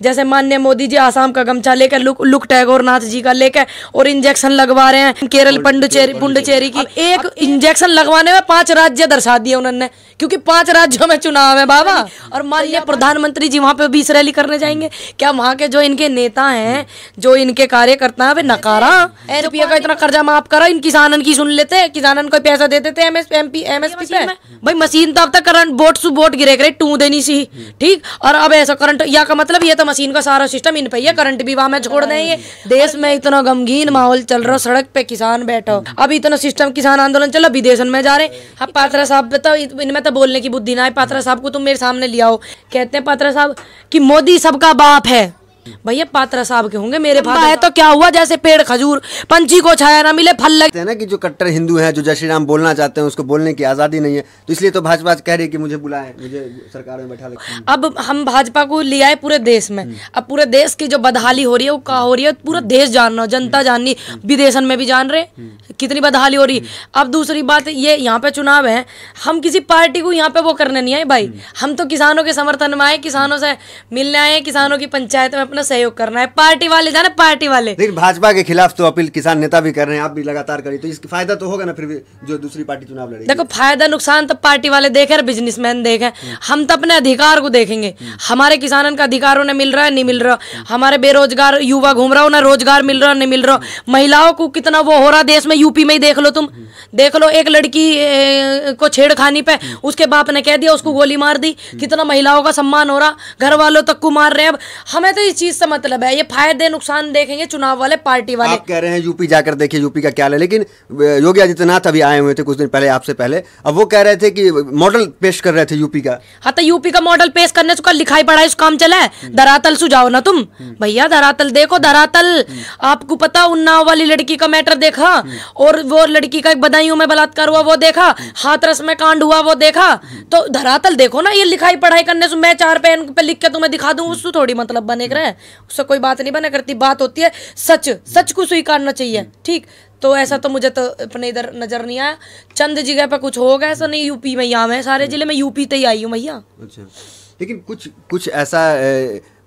जैसे माननीय मोदी जी आसाम का गमछा लेकर लुक टैगोर नाथ जी का लेकर और इंजेक्शन लगवा रहे हैं केरल पुंडुचेरी की। एक इंजेक्शन लगवाने में 5 राज्य दर्शा दिए उन्होंने, क्योंकि 5 राज्यों में चुनाव है बाबा। और माननीय प्रधानमंत्री जी वहां पे 20 रैली करने जाएंगे। क्या वहां के जो इनके नेता हैं, जो इनके कार्यकर्ता हैं, वे नकारा एनपीए का इतना कर्जा माफ करा, इन किसानन की सुन लेते, किसानन को पैसा दे देते एमएसपी पे। भाई मशीन तो अब तक करंट वोट गिरे करे टू देनी सी, ठीक। और अब ऐसा करंट या का मतलब ये तो मशीन का सारा सिस्टम इन पे, ये करंट भी वहां में छोड़ देंगे। देश में इतना गमगीन माहौल चल रहा, सड़क पे किसान बैठो, अब इतना सिस्टम किसान आंदोलन चलो, विदेशन में जा रहे। अब पात्रा साहब बताओ, इनमें तो बोलने की बुद्धि ना है। पात्रा साहब को तुम मेरे सामने ले आओ, कहते हैं पात्रा साहब कि मोदी सबका बाप है। भैया पात्रा साहब के होंगे, मेरे फादर है तो क्या हुआ, जैसे पेड़ खजूर, पंछी को छाया ना मिले फल लगते हैं ना, कि जो कट्टर हिंदू हैं, जो जय श्री राम बोलना चाहते हैं, उसको बोलने की आज़ादी नहीं है, तो इसलिए तो भाजपा कह रही है कि मुझे बुलाएं, मुझे सरकार में बैठा लें। अब हम भाजपा को ले आए पूरे देश में, अब पूरे देश की जो बदहाली हो रही है वो क्या हो रही है, पूरा देश जान रहा, जनता जाननी, विदेशन में भी जान रहे कितनी बदहाली हो रही। अब दूसरी बात ये, यहाँ पे चुनाव है, हम किसी पार्टी को यहाँ पे वो करने नहीं आए भाई, हम तो किसानों के समर्थन में आए, किसानों से मिलने आए, किसानों की पंचायत में अपना सहयोग करना है। पार्टी वाले जाने, पार्टी वाले लेकिन भाजपा के खिलाफ तो अपील किसान नेता भी कर रहे हैं, आप भी लगातार करिए, तो इसका फायदा तो होगा ना फिर भी जो दूसरी पार्टी चुनाव लड़ेगी। देखो फायदा नुकसान तो पार्टी वाले देखे, बिजनेसमैन देखे, हम तो अपने अधिकार को देखेंगे। हमारे किसानों का अधिकार उन्हें मिल रहा है नहीं मिल रहा, हमारे बेरोजगार युवा घूम रहा, उन्हें रोजगार मिल रहा नहीं मिल रहा, महिलाओं को कितना वो हो रहा देश में, यूपी में ही देख लो, तुम देख लो, एक लड़की को छेड़खानी पे उसके बाप ने कह दिया, उसको गोली मार दी, कितना महिलाओं का सम्मान हो रहा, घर वालों तक को मार रहे हैं। अब हमें तो इस चीज से मतलब है, ये फायदे नुकसान देखेंगे चुनाव वाले, पार्टी वाले। आप कह रहे हैं यूपी जाकर देखिए यूपी का क्या है, लेकिन योगी आदित्यनाथ अभी आए हुए थे कुछ दिन पहले आपसे पहले, अब वो कह रहे थे कि मॉडल पेश कर रहे थे यूपी का। हाँ तो यूपी का मॉडल पेश करने से लिखाई पढ़ाई काम चला है, धरातल सुझाओ ना तुम भैया, धरातल देखो, धरातल। आपको पता उन्नाव वाली लड़की का मैटर देखा, और वो लड़की का एक बदायूं में बलात्कार हुआ वो देखा, हाथरस में कांड हुआ वो देखा, तो धरातल देखो ना। ये लिखाई पढ़ाई करने से मैं 4 पेन पे लिख के तुम्हें दिखा दूं, उससे थोड़ी मतलब बने रहे, उससे कोई बात नहीं बने करती। बात होती है सच को स्वीकारना चाहिए, ठीक। तो ऐसा तो मुझे तो अपने इधर नजर नहीं आया, चंद जगह पे कुछ होगा, ऐसा नहीं यूपी में यहाँ मैं सारे जिले में यूपी तक ही आई हूँ भैया। अच्छा, लेकिन कुछ ऐसा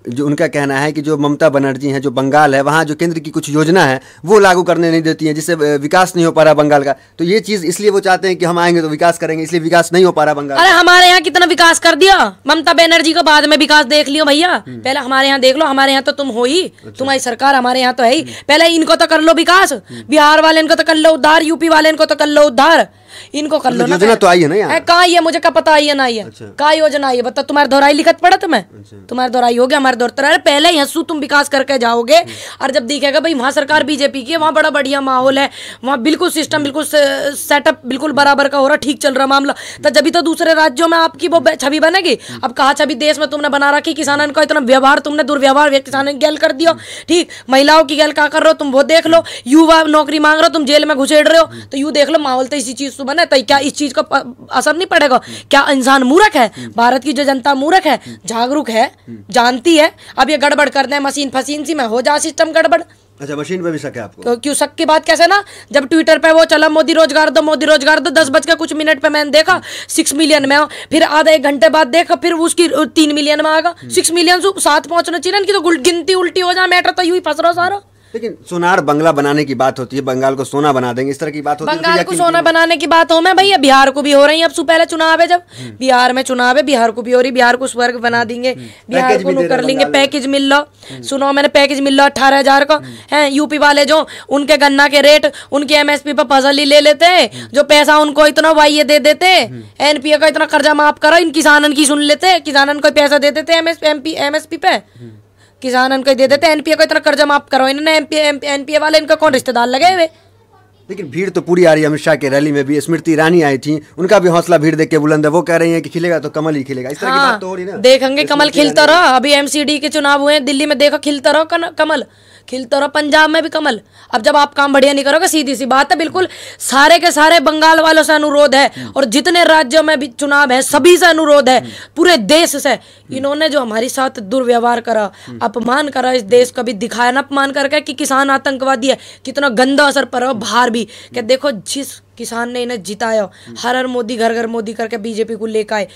जो उनका कहना है कि जो ममता बनर्जी हैं, जो बंगाल है, वहाँ जो केंद्र की कुछ योजना है वो लागू करने नहीं देती हैं, जिससे विकास नहीं हो पा रहा बंगाल का। तो ये चीज़ इसलिए वो चाहते हैं कि हम आएंगे तो विकास करेंगे, इसलिए विकास नहीं हो पा रहा बंगाल। अरे हमारे यहाँ कितना विकास कर दिया ममता बनर्जी को, बाद में विकास देख लियो भैया, पहले हमारे यहाँ देख लो, हमारे यहाँ तो तुम हो ही, तुम्हारी सरकार हमारे यहाँ तो है ही, पहले इनको तो कर लो विकास, बिहार वाले इनको तो कर लो उद्धार, यूपी वाले इनको तो कर लो उद्धार, इनको कर लो ना। योजना तो आई है ना यार, कहाँ ये मुझे क्या पता आई है ना, ये कहाँ योजना आई है बता, तुम्हारे दोहराई लिखत पड़ा तुम्हें, तुम्हारे दोहराई हो गया, हमारे दोहरा पहले हंसू तुम विकास करके जाओगे, और जब दिखेगा भाई वहाँ सरकार बीजेपी की है, वहाँ बड़ा बढ़िया माहौल है, वहाँ बिल्कुल सिस्टम बिल्कुल सेटअप बिल्कुल बराबर का हो रहा, ठीक चल रहा मामला, तो जब तो दूसरे राज्यों में आपकी वो छवि बनेगी। अब कहा छवि देश में तुमने बना रखी, किसानों का इतना व्यवहार तुमने दुर्व्यवहार किसानों की गैल कर दिया, ठीक। महिलाओं की गैल क्या कर रहे हो तुम वो देख लो, युवा नौकरी मांग रहे हो तुम, जेल में घुसेड़ रहे हो, तो यू देख लो माहौल तो इसी चीज से बना, तो क्या इस चीज का असर नहीं पड़ेगा? क्या इंसान मूर्ख है? भारत की जो जनता मूर्ख है, जागरूक है, जानती है। अब ये गड़बड़ कर दे मशीन फसीन सी में हो जा सिस्टम गड़बड़। अच्छा, मशीन पे भी शक है आपको? तो क्यों शक की बात कैसे ना, जब ट्विटर पे वो चला मोदी रोजगार दो 10:00 पे मैंने देखा 6 मिलियन में, फिर आधा 1 घंटे बाद देखा फिर उसकी 3 मिलियन में आ गया, 6 मिलियन से 7 पहुंचना चाहिए, इनकी तो गिनती उल्टी हो जाए, मैटर तो यूं ही फंस रहा सारा। लेकिन सोनार बंगला बनाने की बात होती है, बंगाल को सोना बना देंगे, इस तरह की बात होती है। बंगाल को सोना बनाने की बात हो में भैया, बिहार को भी हो रही है, अब पहले चुनाव है, जब बिहार में चुनाव है, बिहार को भी हो रही, बिहार को स्वर्ग बना देंगे, बिहार को कर लेंगे, पैकेज मिल रहा, सुनो मैंने पैकेज मिल रहा 18,000 का है। यूपी वाले जो उनके गन्ना के रेट उनके एमएसपी पर फसल ही ले लेते हैं, जो पैसा उनको इतना वाइये दे देते, एनपीए का इतना कर्जा माफ करा, इन किसानन की सुन लेते, किसानन को पैसा दे देते एमएसपी पे, किसान को दे देते, एनपीए को इतना कर्जा माफ करो, इन्होंने एनपीए वाले इनका कौन रिश्तेदार लगे हुए। लेकिन भीड़ तो पूरी आ रही है, अमित शाह के रैली में भी स्मृति ईरानी आई थी, उनका भी हौसला भीड़ देख के बुलंद है, वो कह रही है कि खिलेगा तो कमल ही खिलेगा, इस तरह की बात तो हो रही है ना। देखेंगे कमल खिलता रहा, अभी एमसीडी के चुनाव हुए दिल्ली में, देखो खिलता रहो कमल खिलता रहो, पंजाब में भी कमल। अब जब आप काम बढ़िया नहीं करोगे, सीधी सी बात है, बिल्कुल सारे के सारे बंगाल वालों से अनुरोध है, और जितने राज्यों में भी चुनाव है सभी से अनुरोध है, पूरे देश से। इन्होंने जो हमारे साथ दुर्व्यवहार करा, अपमान करा, इस देश का भी दिखाया ना अपमान करके कि किसान आतंकवादी है, कितना गंदा असर पड़ा बाहर भी। क्या देखो, जिस किसान ने इन्हें जिताया, हर हर मोदी घर घर मोदी करके बीजेपी को लेकर आए,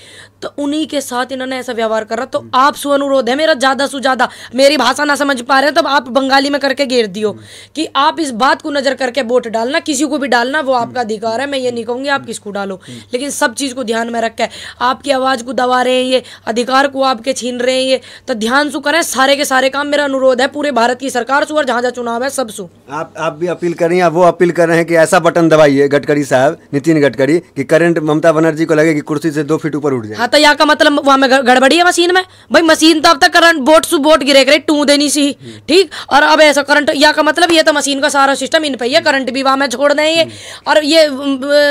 तो उन्हीं के साथ इन्होंने ऐसा व्यवहार करा। तो आपसे अनुरोध है मेरा, ज्यादा से ज्यादा मेरी भाषा ना समझ पा रहे हैं तो आप बंगाली में करके घेर दियो कि आप इस बात को नजर करके वोट डालना, किसी को भी डालना वो आपका अधिकार है, मैं ये नहीं कहूंगी आप किसको डालो, लेकिन सब चीज को ध्यान में रख के आपकी आवाज को दबा रहे हैं, ये अधिकार को आपके छीन रहे हैं, ये तो ध्यान से करें सारे के सारे काम। मेरा अनुरोध है पूरे भारत की सरकार से और जहां जहां चुनाव है सब सु आप भी अपील कर रही हैं, वो अपील कर रहे हैं कि ऐसा बटन दबाइए गडकरी साहब, नितिन गडकरी, कि करंट ममता बनर्जी को लगे कि कुर्सी से 2 फीट ऊपर उठ जाए। हाँ तो यहाँ का मतलब वहां में गड़बड़ी है मशीन में, भाई मशीन तो अब तक करंट बोट सु बोट गिरे करे टू देनी सी, ठीक, और अब ऐसा करंट यहाँ का मतलब ये तो मशीन का सारा सिस्टम इन पे है, करंट भी वहां में छोड़ दें ये, और ये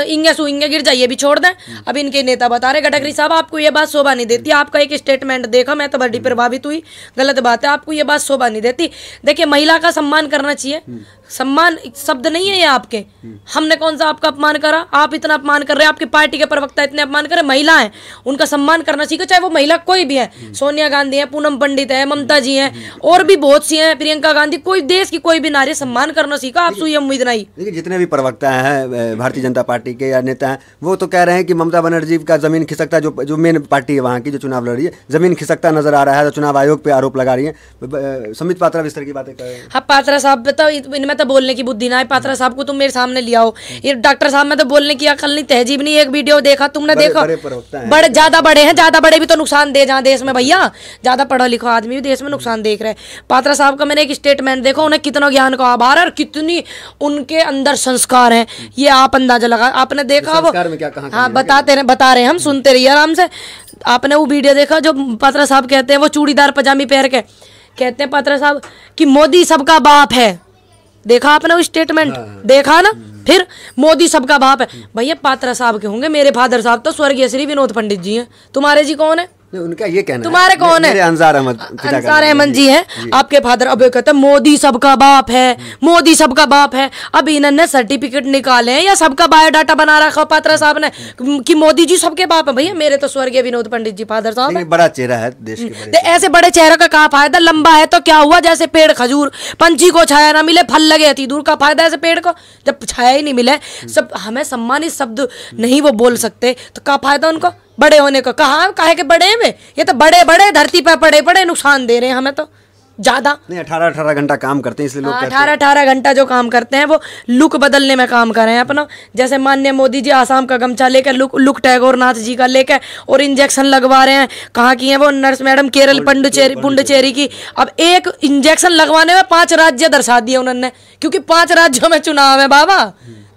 इंगे सु इंगे गिर जाए ये भी छोड़ दें। अब इनके नेता बता रहे गडकरी साहब आपको ये बात शोभा नहीं देती, आपका एक स्टेटमेंट देखा मैं तो बड़ी प्रभावित हुई, गलत बात है, आपको ये बात शोभा नहीं देती। देखिए महिला का सम्मान करना चाहिए, सम्मान शब्द नहीं है ये आपके, हमने कौन सा आपका अपमान करा, आप इतना अपमान कर रहे हैं, आपकी पार्टी के प्रवक्ता इतने अपमान कर रहे, महिला है उनका सम्मान करना सीखो, चाहे वो महिला कोई भी है, सोनिया गांधी है, पूनम पंडित है, ममता जी हैं, और भी बहुत सी हैं, प्रियंका गांधी, कोई देश की कोई भी नारी, सम्मान करना सीखा, आपसे ये उम्मीद नहीं। देखिए जितने भी प्रवक्ता हैं भारतीय जनता पार्टी के या नेता हैं वो तो कह रहे हैं कि ममता बनर्जी का जमीन खिसकता, जो मेन पार्टी है वहाँ की जो चुनाव लड़ रही है, जमीन खिसकता नजर आ रहा है, तो चुनाव आयोग पे आरोप लगा रही है। संबित पात्रा इस तरह की बातें कर रहे हैं। हाँ पात्रा साहब तो इनमें तो बोलने की बुद्धि ना है, पात्रा साहब को तुम मेरे सामने लिया हो, ये डॉक्टर साहब में तो बोलने की अकल नहीं, तहजीब नहीं। एक वीडियो देखा तुमने, देखो बड़े ज्यादा बड़े हैं, ज्यादा बड़े भी तो नुकसान दे जहाँ देश में, भैया ज्यादा पढ़ा लिखा आदमी भी देश में नुकसान देख रहे हैं। पात्रा साहब का मैंने एक स्टेटमेंट देखो, उन्हें कितना ज्ञान का आभार है और कितनी उनके अंदर संस्कार है, ये आप अंदाजा लगा, आपने देखा वो, हाँ बता रहे हम, सुनते रहिए आराम से। आपने वो वीडियो देखा जो पात्रा साहब कहते हैं, वो चूड़ीदार पजामी पहन के कहते हैं पात्रा साहब कि मोदी सबका बाप है, देखा आपने वो स्टेटमेंट, देखा ना, फिर मोदी सबका बाप है। भैया पात्रा साहब के होंगे, मेरे फादर साहब तो स्वर्गीय श्री विनोद पंडित जी हैं, तुम्हारे जी कौन है? उनका ये कहना तुम्हारे कौन है? अंसार अहमद जी हैं आपके फादर। अब कहते हैं मोदी सबका बाप है, मोदी सबका बाप है। अब इन्होंने सर्टिफिकेट निकाले हैं या सबका बायोडाटा बना रखा पात्रा साहब ने कि मोदी जी सबके बाप है। भैया मेरे तो स्वर्गीय विनोद पंडित जी फादर साहब, बड़ा चेहरा है देश के, ऐसे बड़े चेहरे का क्या फायदा? लंबा है तो क्या हुआ, जैसे पेड़ खजूर, पंछी को छाया ना मिले फल लगे थी दूर का फायदा, ऐसे पेड़ को जब छाया ही नहीं मिले, सब हमें सम्मानित शब्द नहीं वो बोल सकते तो क्या फायदा उनको बड़े होने को? कहाँ काहे के बड़े हैं वे, ये तो बड़े बड़े धरती पर पड़े पड़े नुकसान दे रहे हैं हमें तो ज्यादा नहीं। 18 घंटा काम करते हैं इसलिए लोग 18 घंटा जो काम करते हैं वो लुक बदलने में काम कर रहे हैं अपना। जैसे माननीय मोदी जी आसाम का गमछा लेकर लुक टैगोर नाथ जी का लेकर और इंजेक्शन लगवा रहे हैं, कहाँ की है वो नर्स मैडम केरल पुंडुचेरी की। अब एक इंजेक्शन लगवाने में 5 राज्य दर्शा दिए उन्होंने, क्योंकि 5 राज्यों में चुनाव है बाबा,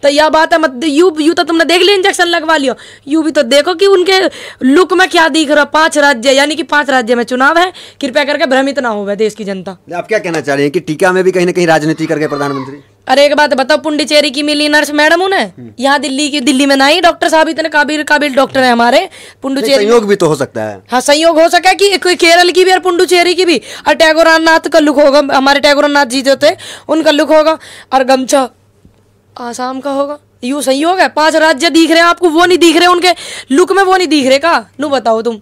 तो यह बात है मत यू तो तुमने देख लिया इंजेक्शन लगवा लियो, यू भी तो देखो कि उनके लुक में क्या दिख रहा। 5 राज्य यानी कि 5 राज्य में चुनाव है, कृपया करके भ्रमित ना हो देश की जनता। आप क्या कहना चाह रहे हैं कि टीका में भी कहीं ना कहीं राजनीति करके प्रधानमंत्री? अरे एक बात बताओ, पुंडुचेरी की मिली नर्स मैडम उन्हें, यहाँ दिल्ली में नहीं, डॉक्टर साहब इतने काबिल डॉक्टर है हमारे पुंडुचेरी। संयोग भी तो हो सकता है। हाँ संयोग हो सका कि कोई केरल की भी और पुंडुचेरी की भी, और टैगोर नाथ का लुक होगा, हमारे टैगोर नाथ जी जो थे उनका लुक होगा, और गमछा आसाम का होगा। यूं संयोग है, 5 राज्य दिख रहे हैं आपको, वो नहीं दिख रहे उनके लुक में, वो नहीं दिख रहे का? नु बताओ तुम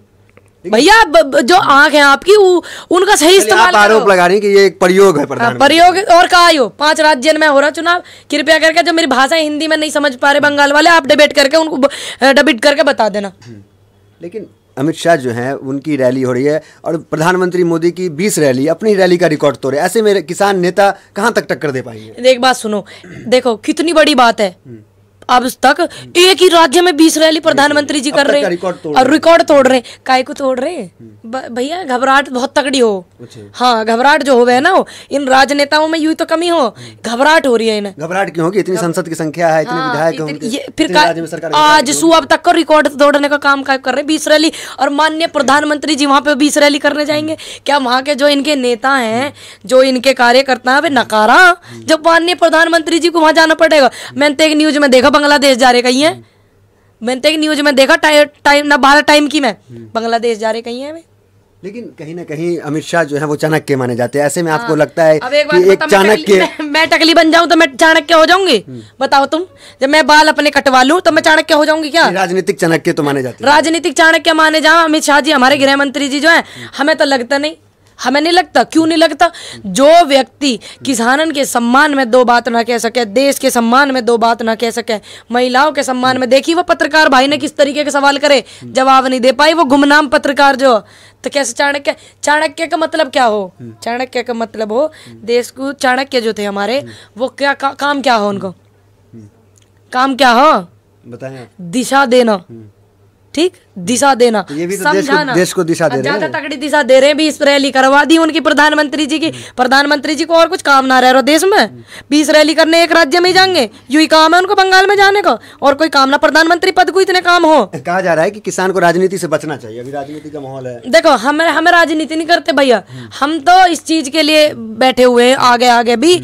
भैया, जो आंख है आपकी उनका सही इस्तेमाल करो। आरोप लगा रही कि ये एक प्रयोग है प्रधानमंत्री, प्रयोग और कहा हो 5 राज्य में हो रहा चुनाव। कृपया करके जो मेरी भाषा हिंदी में नहीं समझ पा रहे बंगाल वाले, आप डिबेट करके उनको डिबेट करके बता देना। लेकिन अमित शाह जो हैं उनकी रैली हो रही है और प्रधानमंत्री मोदी की 20 रैली, अपनी रैली का रिकॉर्ड तोड़े, ऐसे में किसान नेता कहां तक टक्कर दे पाएंगे? एक बात सुनो, देखो कितनी बड़ी बात है, अब तक एक ही राज्य में 20 रैली प्रधानमंत्री जी कर रहे हैं और रिकॉर्ड तोड़ रहे हैं। काय को तोड़ रहे हैं भैया? घबराहट बहुत तगड़ी हो, हाँ घबराहट जो हो गए ना वो इन राजनेताओं में यूं तो कमी हो, घबराहट हो रही है इन्हें। घबराहट क्यों होगी? इतनी संसद की संख्या है, इतने विधायक, फिर आज सु अब तक को रिकॉर्ड तोड़ने का काम कर रहे हैं 20 रैली, और माननीय प्रधानमंत्री जी वहां पे 20 रैली करने जाएंगे क्या? वहां के जो इनके नेता हैं, जो इनके कार्यकर्ता है वे नकारा, जब माननीय प्रधानमंत्री जी को वहां जाना पड़ेगा। मैंने तो एक न्यूज में देखा बांग्लादेश जा रहे कहीं है, मैंने तो एक न्यूज में देखा टाइम ना 12 टाइम की में बांग्लादेश जा रहे कहीं है। लेकिन कहीं ना कहीं अमित शाह जो है वो चाणक्य माने जाते हैं, ऐसे में आपको लगता है कि एक चाणक्य, मैं टकली बन जाऊं तो मैं चाणक्य हो जाऊंगी? बताओ तुम, जब मैं बाल अपने कटवा लूं तो मैं चाणक्य हो जाऊंगी क्या? राजनीतिक चाणक्य तो माने जाते हैं, राजनीतिक चाणक्य माने जाओ अमित शाह जी, हमारे गृह मंत्री जी जो है, हमें तो लगता नहीं। हमें नहीं लगता। क्यों नहीं लगता? जो व्यक्ति किसानन के सम्मान में दो बात ना कह सके, देश के सम्मान में दो बात ना कह सके, महिलाओं के सम्मान में, देखिए वो पत्रकार भाई ने किस तरीके के सवाल करे, जवाब नहीं दे पाई, वो गुमनाम पत्रकार जो। तो कैसे चाणक्य का मतलब क्या हो? चाणक्य का मतलब हो देश को, चाणक्य जो थे हमारे, वो क्या काम क्या हो उनको? काम क्या हो बताएं? दिशा देना, ठीक, दिशा देना, तो ये भी तो समझाना, देश को दिशा दे रहे हैं। ज्यादा तगड़ी दिशा दे रहे हैं। 20 रैली करवा दी उनकी प्रधानमंत्री जी की। प्रधानमंत्री जी को और कुछ काम ना रह रहा देश में? 20 रैली करने एक राज्य में ही जाएंगे, यू ही काम है उनको बंगाल में जाने का, और कोई काम ना। प्रधानमंत्री पद को इतने काम हो। कहा जा रहा है कि किसान को राजनीति से बचना चाहिए, अभी राजनीति का माहौल है। देखो हमें राजनीति नहीं करते भैया, हम तो इस चीज के लिए बैठे हुए हैं। आगे भी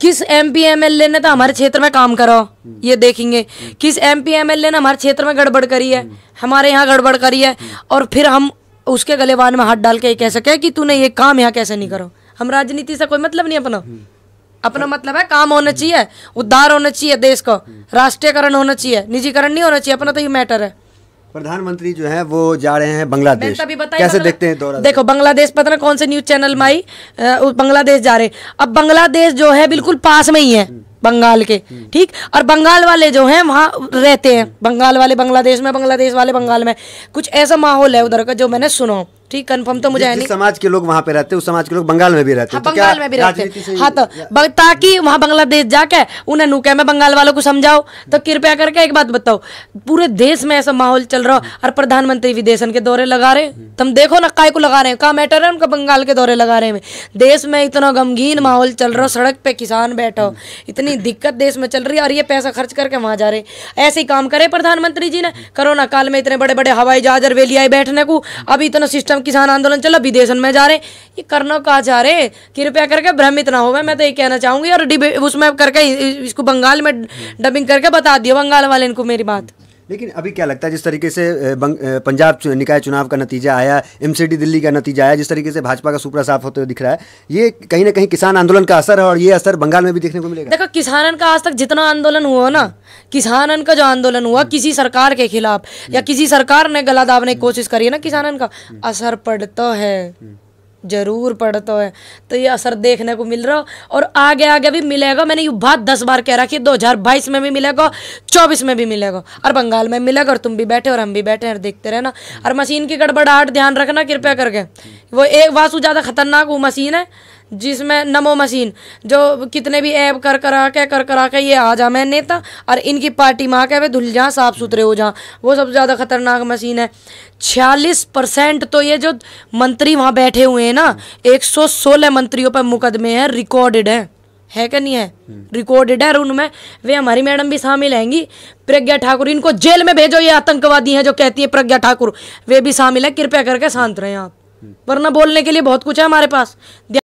किस MP MLA ने तो हमारे क्षेत्र में काम करो, ये देखेंगे। किस MP MLA ने हमारे क्षेत्र में गड़बड़ करी है, हमारे यहाँ गड़बड़ करी है, और फिर हम उसके गलेबान में हाथ डाल के कह सके कि तूने ये काम यहाँ कैसे नहीं करो। हम राजनीति से कोई मतलब नहीं अपना मतलब है काम होना चाहिए, उद्धार होना चाहिए देश को, राष्ट्रीयकरण होना चाहिए, निजीकरण नहीं होना चाहिए। अपना तो ये मैटर है। प्रधानमंत्री जो है वो जा रहे हैं बांग्लादेश, कैसे कैसे देखते हैं दौरा? देखो बांग्लादेश, पता ना कौन से न्यूज चैनल में आई, बांग्लादेश जा रहे। अब बांग्लादेश जो है बिल्कुल पास में ही है बंगाल के, ठीक, और बंगाल वाले जो हैं वहाँ रहते हैं, बंगाल वाले बांग्लादेश में, बांग्लादेश वाले बंगाल में। कुछ ऐसा माहौल है उधर का जो मैंने सुना, ठीक, कंफर्म तो मुझे है नहीं। समाज के लोग वहाँ पे रहते हैं, उस समाज के लोग बंगाल में भी रहते हैं। हाँ, बंगाल में भी रहते हैं। हाँ, तो ताकि वहाँ बांग्लादेश जाके उन्हें नू कह मैं बंगाल वालों को समझाओ। तो कृपया करके एक बात बताओ, पूरे देश में ऐसा माहौल चल रहा और प्रधानमंत्री विदेशन के दौरे लगा रहे, तुम देखो ना काय को लगा रहे हैं, क्या मैटर है उनका बंगाल के दौरे लगा रहे हैं। देश में इतना गमगीन माहौल चल रहा, सड़क पे किसान बैठो, इतनी दिक्कत देश में चल रही है, और ये पैसा खर्च करके वहाँ जा रहे। ऐसे ही काम करे प्रधानमंत्री जी ने। कोरोना काल में इतने बड़े बड़े हवाई जहाज रेली आए बैठने को, अभी इतना सिस्टम किसान आंदोलन चला, विदेशन में जा रहे, ये करना कहाँ जा रहे? कृपया करके भ्रमित ना हो, मैं तो ये कहना चाहूंगी। और उसमें करके इसको बंगाल में डबिंग करके बता दिया बंगाल वाले इनको मेरी बात। लेकिन अभी क्या लगता है, जिस तरीके से पंजाब निकाय चुनाव का नतीजा आया, MCD दिल्ली का नतीजा आया, जिस तरीके से भाजपा का सुपड़ा साफ होते हुए दिख रहा है, ये कहीं ना कहीं किसान आंदोलन का असर है, और ये असर बंगाल में भी देखने को मिलेगा। देखो किसानन का आज तक जितना आंदोलन हुआ ना, किसानन का जो आंदोलन हुआ किसी सरकार के खिलाफ, या किसी सरकार ने गला दाबने की कोशिश करी है ना, किसानन का असर पड़ता है, जरूर पड़ता है। तो ये असर देखने को मिल रहा, और आगे भी मिलेगा। मैंने ये बात 10 बार कह रखी, 2022 में भी मिलेगा, 24 में भी मिलेगा, और बंगाल में मिलेगा, और तुम भी बैठे और हम भी बैठे हैं, देखते रहना। और मशीन की गड़बड़ाहट ध्यान रखना कृपया करके। वो एक वासु ज़्यादा खतरनाक वो मशीन है जिसमें नमो मशीन, जो कितने भी ऐप कर करा के ये आ जा मैं नेता, और इनकी पार्टी में आके वे धुल जा, साफ सुथरे हो जा, वो सबसे ज़्यादा खतरनाक मशीन है। 46% तो ये जो मंत्री वहाँ बैठे हुए हैं ना, 116 मंत्रियों पर मुकदमे हैं, रिकॉर्डेड है क्या नहीं है? रिकॉर्डेड है, और उनमें वे हमारी मैडम भी शामिल हैंगी, प्रज्ञा ठाकुर। इनको जेल में भेजो, ये आतंकवादी हैं जो कहती है प्रज्ञा ठाकुर, वे भी शामिल है। कृपया करके शांत रहें आप, वरना बोलने के लिए बहुत कुछ है हमारे पास।